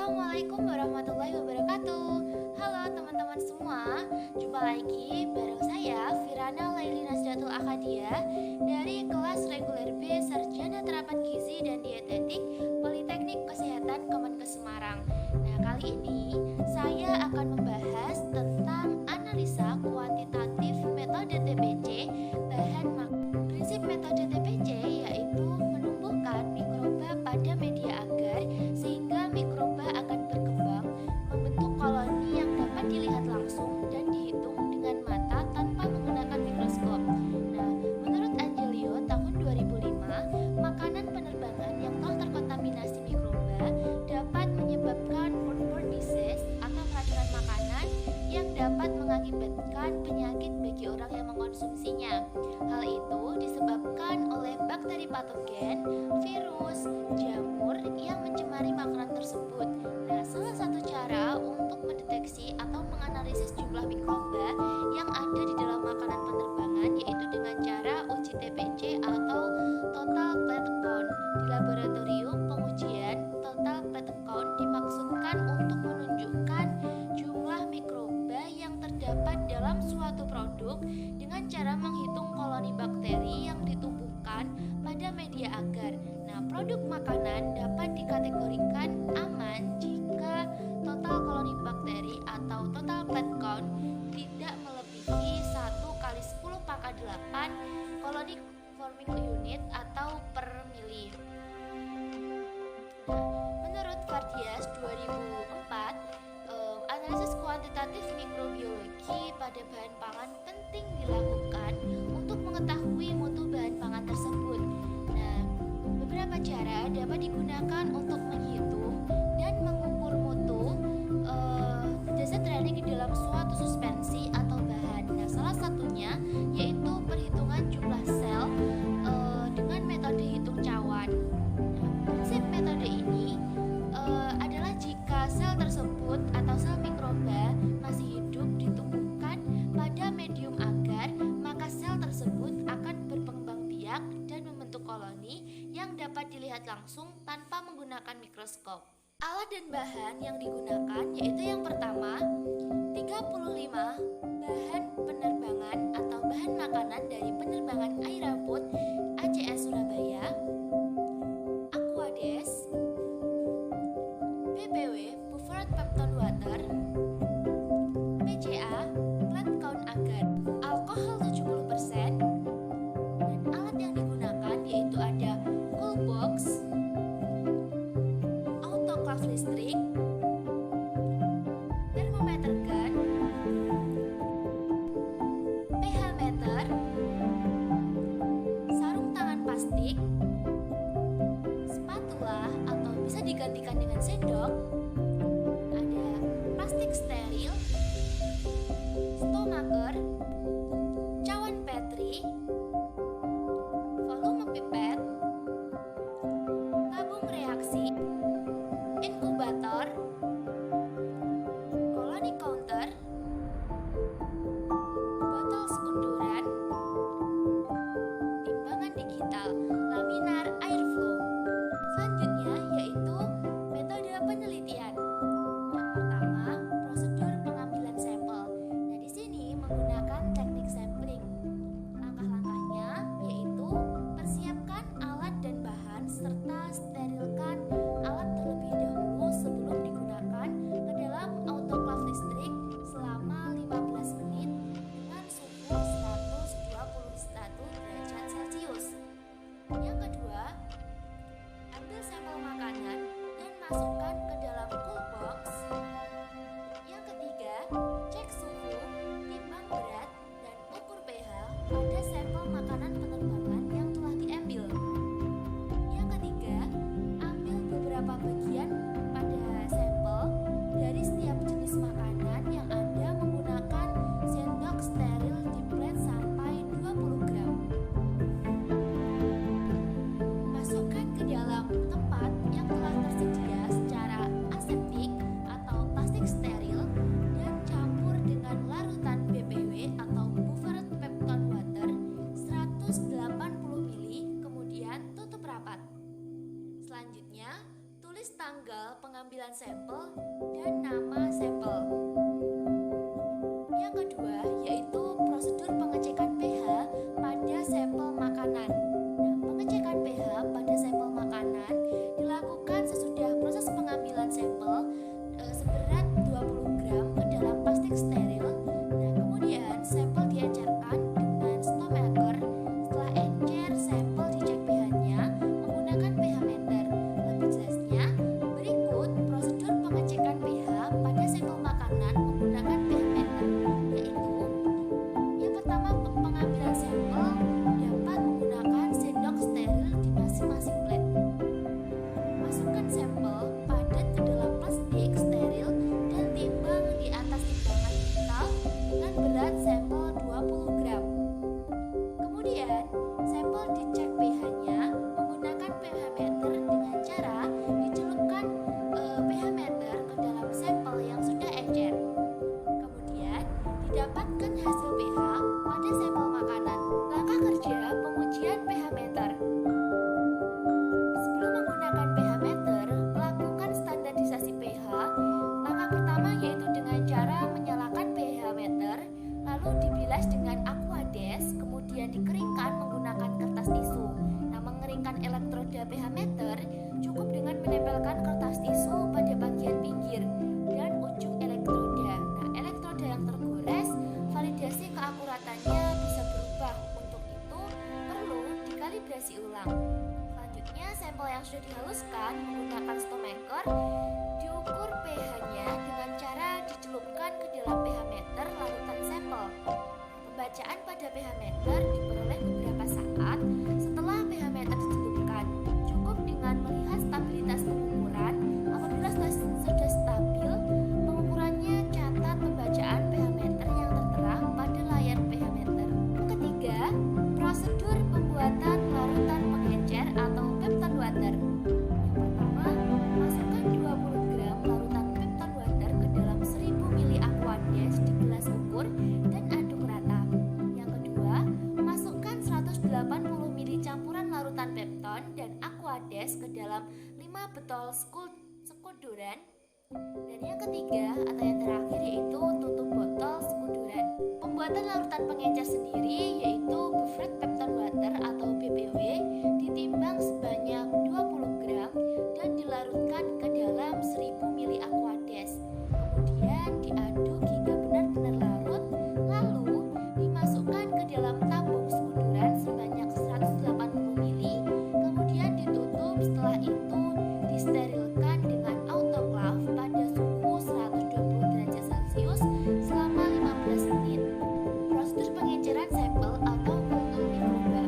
Assalamualaikum warahmatullahi wabarakatuh. Halo teman-teman semua, jumpa lagi bareng saya Firana Laili Nasdatul Akhadia dari kelas reguler B Sarjana Terapan Gizi dan Dietetik Politeknik Kesehatan Kemenkes Semarang. Nah, kali ini saya akan membahas tentang analisa kuantitatif metode TPC bahan makanan. Prinsip metode TPC yaitu menumbuhkan mikroba pada media agar sehingga mikroba akan berkembang membentuk koloni yang dapat dilihat langsung dan dihitung dengan mata tanpa menggunakan mikroskop. Nah, menurut Angelio tahun 2005, makanan penerbangan yang telah terkontaminasi mikroba dapat menyebabkan foodborne disease atau keracunan makanan yang dapat mengakibatkan penyakit bagi orang yang mengkonsumsinya. Hal itu disebabkan oleh bakteri patogen, virus, jamur yang mencemari makanan tersebut. Nah, salah satu cara untuk mendeteksi atau menganalisis jumlah mikroba yang ada di dalam makanan penerbangan yaitu dengan cara uji TPC atau total plate count. Di laboratorium, pengujian total plate count dimaksudkan untuk menunjukkan jumlah mikroba yang terdapat dalam suatu produk dengan cara menghitung koloni bakteri yang ditumbuhkan pada media agar. Nah, produk makanan dapat dikategorikan aman jika total koloni bakteri atau total plate count tidak melebihi 1 kali 10 pangkat 8 koloni forming unit atau per mili. Nah, menurut Vardias 2004, analisis kuantitatif mikrobiologi pada bahan pangan penting dilakukan untuk mengetahui mutu bahan pangan tersebut. Nah, beberapa cara dapat digunakan untuk menghitung dan mengukur mutu zat radioaktif di dalam suatu suspensi atau bahan. Nah, salah satunya yaitu perhitungan jumlah sel dengan metode hitung cawan. Nah, prinsip metode ini adalah jika sel tersebut atau sel mikroba masih hidup ditumbuhkan pada medium agar, maka sel tersebut akan berkembang biak dan membentuk koloni yang dapat dilihat langsung tanpa menggunakan mikroskop. Alat dan bahan yang digunakan yaitu yang pertama 35 bahan penerbangan atau bahan makanan dari penerbangan Airabot ACS Surabaya, Aquades, BPW Buffered Peptone Water, PCA Plant Count Agar, alkohol 70%, dan alat yang digunakan yaitu ada cool box, autoclave listrik, thermometer gun, pH meter, sarung tangan plastik, spatula atau bisa digantikan dengan sendok, ada plastik steril, stomaker, cawan petri, volume pipet, tabung reaksi, inkubator, koloni counter, botol sekunduran, timbangan digital, laminar airflow. Selanjutnya yaitu metode penelitian. Yang pertama, prosedur pengambilan sampel. Nah, di sini menggunakan teknik sampling. Langkah-langkahnya yaitu persiapkan alat dan bahan serta sterilkan alat terlebih dahulu sebelum digunakan ke dalam autoclave listrik selama 15 menit dengan suhu 121 derajat Celcius. Yang kedua, ambil sampel makanan dan masukkan ke dalam cool box. Yang ketiga, cek suhu, timbang berat, dan ukur pH pada sampel makanan penerbangan yang telah diambil. Yang ketiga, ambil beberapa bagian pada sampel dari setiap jenis makanan yang Anda menggunakan sendok steril diplet sampai 20 gram. Masukkan ke dalam tempat yang telah tersedia secara pengambilan sampel dan nama sampel. Yang kedua yaitu prosedur pengecekan pH pada sampel makanan. Nah, pengecekan pH pada sampel makanan dilakukan sesudah proses pengambilan sampel seberat 20 gram ke dalam plastik steril. Nah, kemudian sampel diencerkan dengan stomacher. Setelah encer, sampel dicek pH-nya menggunakan pH meter. Lebih jelasnya, berikut prosedur pengecekan pH pada sampel makanan menggunakan pH meter, yaitu yang pertama, pengambilan sampel dapat menggunakan sendok steril di masing-masing plate. Masukkan sampel padat ke dalam plastik steril dan timbang di atas timbangan digital dengan berat sampel 20 gram. Kemudian, sampel dicek pH-nya menggunakan pH meter dengan cara dicelupkan pH meter ke dalam sampel yang sudah encer. Kemudian, didapatkan hasil pH pada sampel makanan. Langkah kerja pengujian pH meter. Sebelum menggunakan pH meter, melakukan standarisasi pH. Langkah pertama yaitu dengan cara menyalakan pH meter, lalu dibilas dengan aquades, kemudian dikeringkan menggunakan kertas tisu. Nah, mengeringkan elektroda pH meter cukup dengan menempelkan kertas tisu pada bagian pinggir dan ujung elektroda. Nah, elektroda yang tergores, validasi keakuratannya bisa berubah. Untuk itu, perlu dikalibrasi ulang. Selanjutnya, sampel yang sudah dihaluskan menggunakan stomacher diukur pH-nya dengan cara dicelupkan ke dalam pH meter larutan sampel. Pembacaan pada pH meter diperoleh beberapa saat setelah pH meter dicelupkan. Cukup dengan melihat stabilitas pengukuran. Apabila sudah stabil, pengukurannya catat pembacaan pH meter yang tertera pada layar pH meter. Ketiga, prosedur pembuatan larutan pengencer atau pepton water. Yang pertama, masukkan 20 gram larutan pepton water ke dalam 1000 ml aquades di gelas ukur dan aduk rata. Yang kedua, masukkan 180 ml campuran larutan pepton dan aquades ke dalam 5 botol sekuduran. Dan yang ketiga atau yang terakhir yaitu tutup botol sekuduran. Pembuatan larutan pengencer sendiri yaitu buffered pepton water atau BPW ditimbang sebanyak 20 gram dan dilarutkan ke dalam 1000 ml aquades. Kemudian diaduk hingga benar-benar larut, lalu dimasukkan ke dalam tabung sekuduran sebanyak 180 ml, kemudian ditutup. Setelah itu disterilkan dengan autoclave pada suhu 120 derajat Celcius selama 15 menit. Prosedur pengenceran sampel atau kultur mikroba.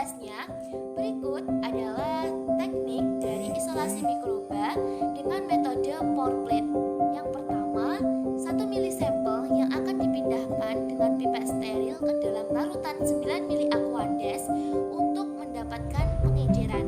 membahasnya, berikut adalah teknik dari isolasi mikroba dengan metode pour plate. Yang pertama, 1 mili sampel yang akan dipindahkan dengan pipet steril ke dalam larutan 9 mili Aquades untuk mendapatkan pengenceran.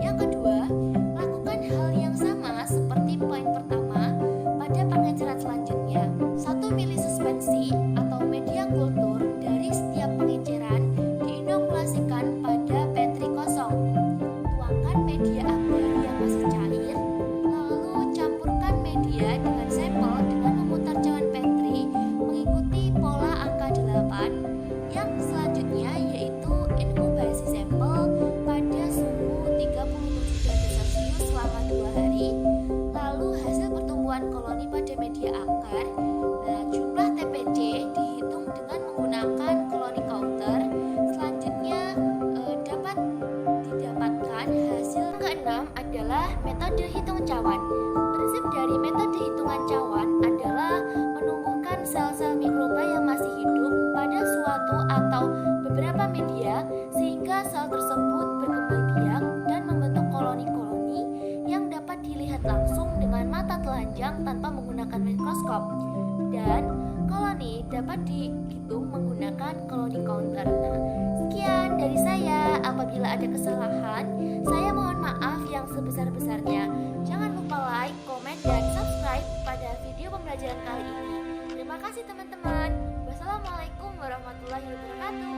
Yang kedua, lakukan hal yang sama seperti poin pertama pada pengenceran selanjutnya. 1 mili suspensi atau media kultur dari setiap pengenceran diinokulasikan pada petri kosong. Tuangkan media agar yang masih cair, lalu campurkan media dengan sampel dengan memutar cawan petri mengikuti pola angka 8. Yang selanjutnya yaitu inkubasi sampel pada suhu 37 derajat Celcius selama 2 hari. Lalu hasil pertumbuhan koloni pada media akar. Nah, jumlah TPC dihitung dengan menggunakan koloni counter. Selanjutnya dapat didapatkan hasil keenam adalah metode hitung cawan. Prinsip dari metode hitungan cawan adalah menumbuhkan sel-sel mikroba yang masih hidup pada suatu atau beberapa media sehingga sel tersebut berkembang biak dan membentuk koloni-koloni yang dapat dilihat langsung dengan mata telanjang tanpa menggunakan mikroskop. Dan koloni dapat dihitung menggunakan koloni counter. Nah, sekian dari saya. Apabila ada kesalahan, saya mohon maaf yang sebesar-besarnya. Jangan lupa like, komen, dan subscribe pada video pembelajaran kali ini. Terima kasih teman-teman. Wassalamualaikum warahmatullahi wabarakatuh.